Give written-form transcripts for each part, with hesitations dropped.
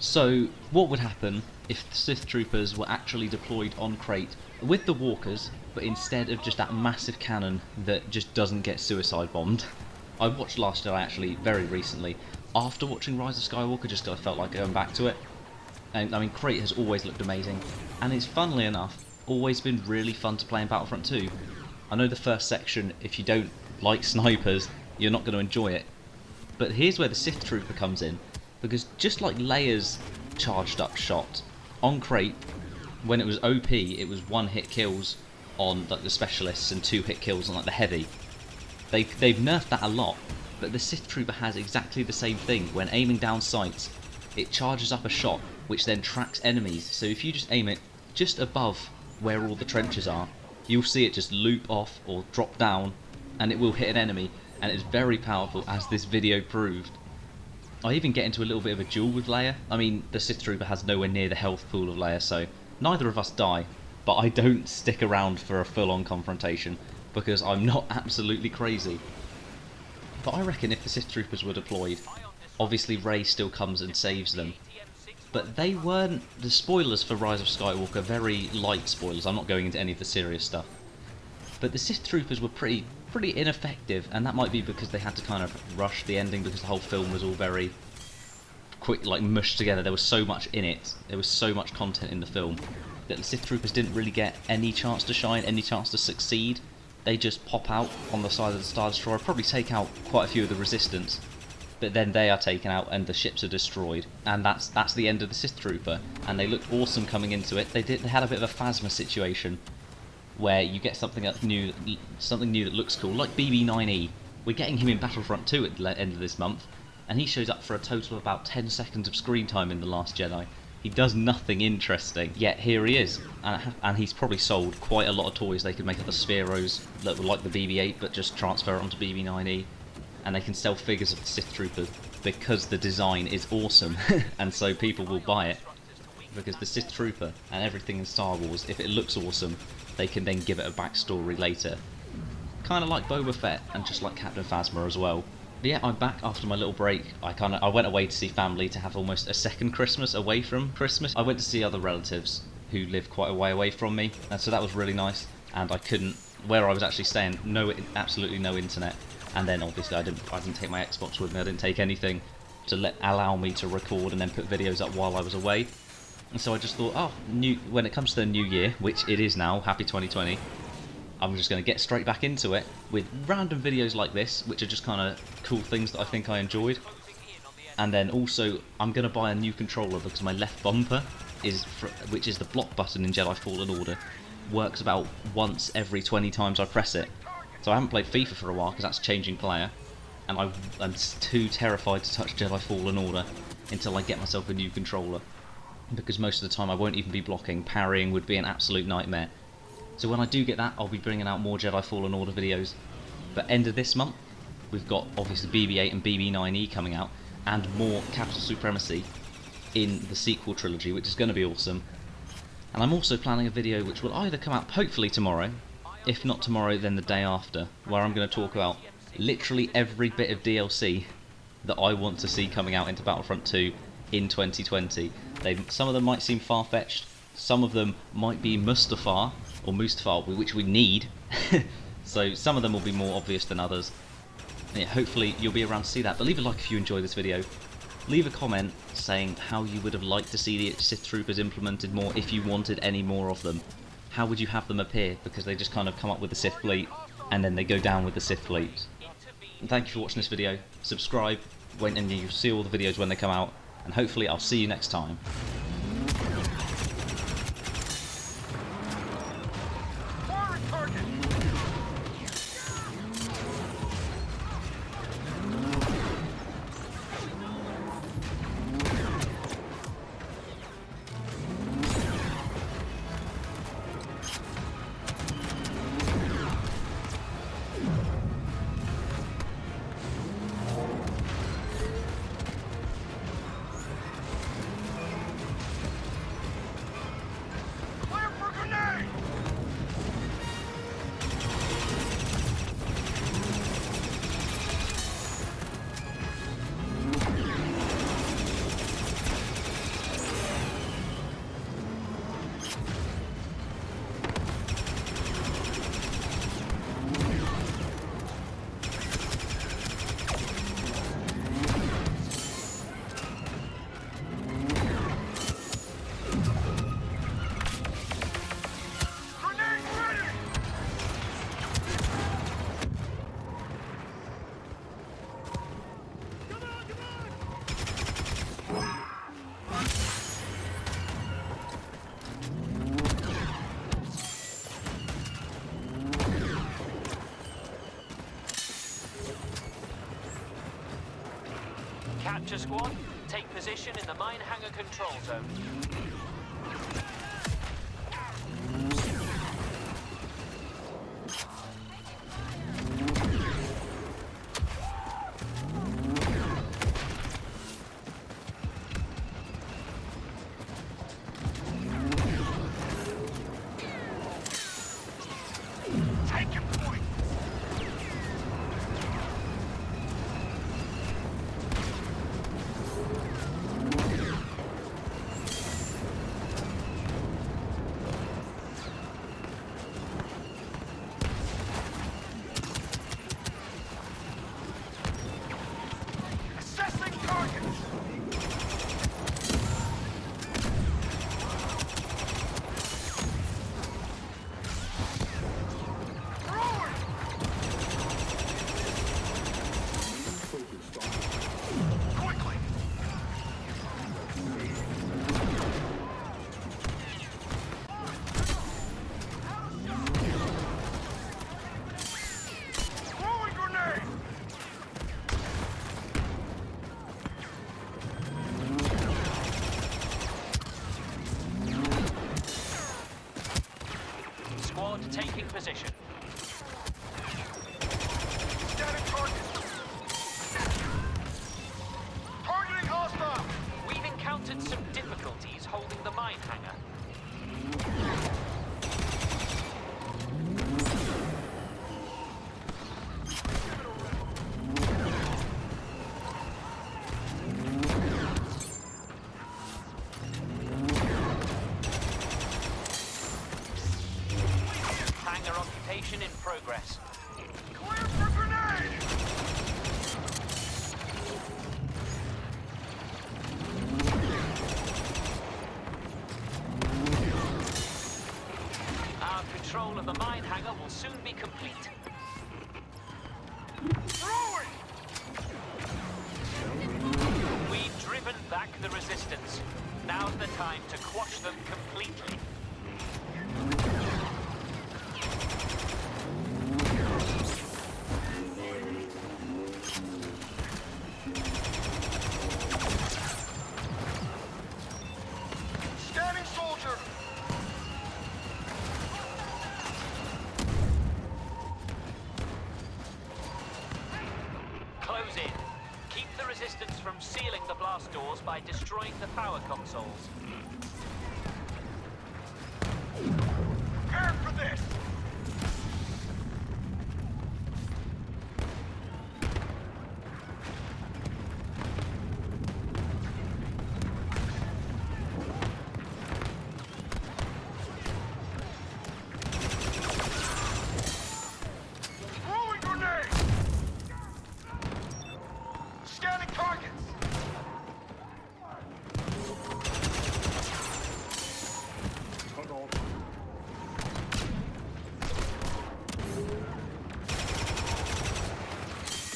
So, what would happen if the Sith troopers were actually deployed on CRAIT with the walkers, but instead of just that massive cannon that just doesn't get suicide bombed? I watched Last Jedi actually very recently, after watching Rise of Skywalker, just because I felt like going back to it. And I mean, CRAIT has always looked amazing, and it's, funnily enough, always been really fun to play in Battlefront 2. I know the first section, if you don't like snipers, you're not going to enjoy it. But here's where the Sith Trooper comes in, because just like Leia's charged up shot, on CRAIT, when it was OP, it was 1-hit kills on like the specialists and 2-hit kills on like the heavy. They've nerfed that a lot, but the Sith Trooper has exactly the same thing. When aiming down sights, it charges up a shot, which then tracks enemies. So if you just aim it just above where all the trenches are, you'll see it just loop off or drop down, and it will hit an enemy, and it's very powerful, as this video proved. I even get into a little bit of a duel with Leia. I mean, the Sith Trooper has nowhere near the health pool of Leia, so neither of us die, but I don't stick around for a full-on confrontation, because I'm not absolutely crazy. But I reckon if the Sith Troopers were deployed, obviously Rey still comes and saves them. But they weren't, the spoilers for Rise of Skywalker, very light spoilers, I'm not going into any of the serious stuff. But the Sith Troopers were pretty ineffective, and that might be because they had to kind of rush the ending, because the whole film was all very quick, like mushed together. There was so much in it, there was so much content in the film, that the Sith Troopers didn't really get any chance to shine, any chance to succeed. They just pop out on the side of the Star Destroyer, probably take out quite a few of the Resistance, but then they are taken out and the ships are destroyed, and that's the end of the Sith Trooper. And they looked awesome coming into it. They had a bit of a Phasma situation, where you get something new that looks cool, like BB-9E. We're getting him in Battlefront 2 at the end of this month, and he shows up for a total of about 10 seconds of screen time in The Last Jedi. He does nothing interesting, yet here he is, and he's probably sold quite a lot of toys. They could make up the Spheros that were like the BB-8, but just transfer it onto BB-9E, and they can sell figures of the Sith Troopers because the design is awesome, and so people will buy it, because the Sith Trooper and everything in Star Wars, if it looks awesome, they can then give it a backstory later. Kind of like Boba Fett, and just like Captain Phasma as well. But yeah, I'm back after my little break. I went away to see family, to have almost a second Christmas away from Christmas. I went to see other relatives who live quite a way away from me, and so that was really nice. And I couldn't, where I was actually staying, absolutely no internet. And then obviously I didn't take my Xbox with me. I didn't take anything to allow me to record and then put videos up while I was away. And so I just thought, oh, when it comes to the new year, which it is now, happy 2020, I'm just going to get straight back into it with random videos like this, which are just kind of cool things that I think I enjoyed. And then also, I'm going to buy a new controller, because my left bumper, which is the block button in Jedi Fallen Order, works about once every 20 times I press it. So I haven't played FIFA for a while, because that's changing player, and I'm too terrified to touch Jedi Fallen Order until I get myself a new controller, because most of the time I won't even be blocking. Parrying would be an absolute nightmare. So when I do get that, I'll be bringing out more Jedi Fallen Order videos. But end of this month, we've got obviously BB-8 and BB-9E coming out, and more Capital Supremacy in the sequel trilogy, which is going to be awesome. And I'm also planning a video which will either come out hopefully tomorrow, if not tomorrow then the day after, where I'm going to talk about literally every bit of DLC that I want to see coming out into Battlefront 2 in 2020. Some of them might seem far-fetched, some of them might be Mustafar, which we need, so some of them will be more obvious than others. And yeah, hopefully you'll be around to see that. But leave a like if you enjoy this video. Leave a comment saying how you would have liked to see the Sith Troopers implemented more, if you wanted any more of them. How would you have them appear? Because they just kind of come up with the Sith fleet, and then they go down with the Sith fleet. And thank you for watching this video. Subscribe, and you'll see all the videos when they come out, and hopefully I'll see you next time. Capture squad, take position in the mine hangar control zone. Squad taking position. Scanning target. Targeting hostile. We've encountered some difficulties holding the mine hangar. Hangar occupation in progress. Clear for grenade. Our control of the mine hangar will soon be complete. Throwing. We've driven back the resistance. Now's the time to quash them completely. Scanning soldier. Close in. Keep the resistance from sealing the blast doors by destroying the power consoles. Prepare for this. Throwing grenade. Scanning targets.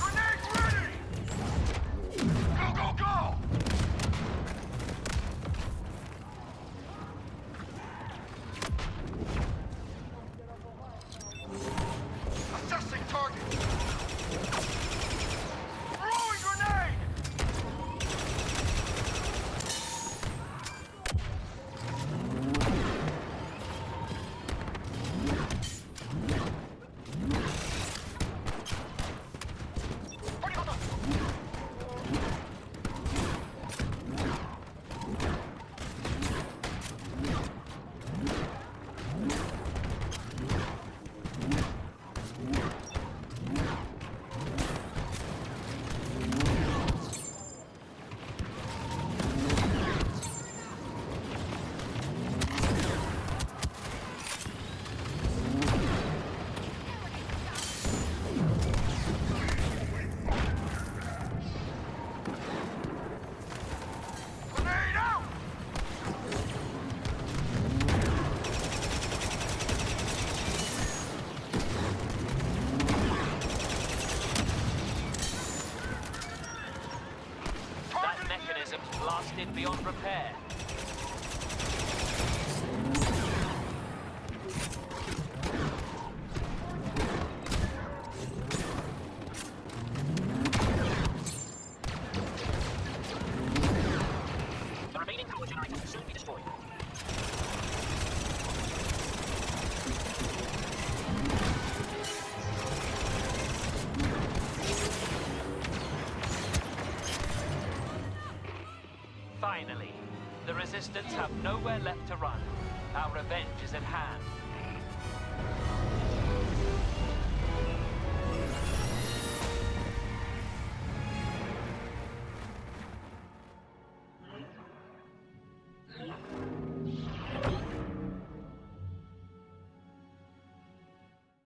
Grenade ready. Go, go, go. Assessing target. Throwing grenade. Grenade out. That mechanism's blasted beyond repair. Enemy power generators will soon be destroyed. Finally, the Resistance have nowhere left to run. Our revenge is at hand.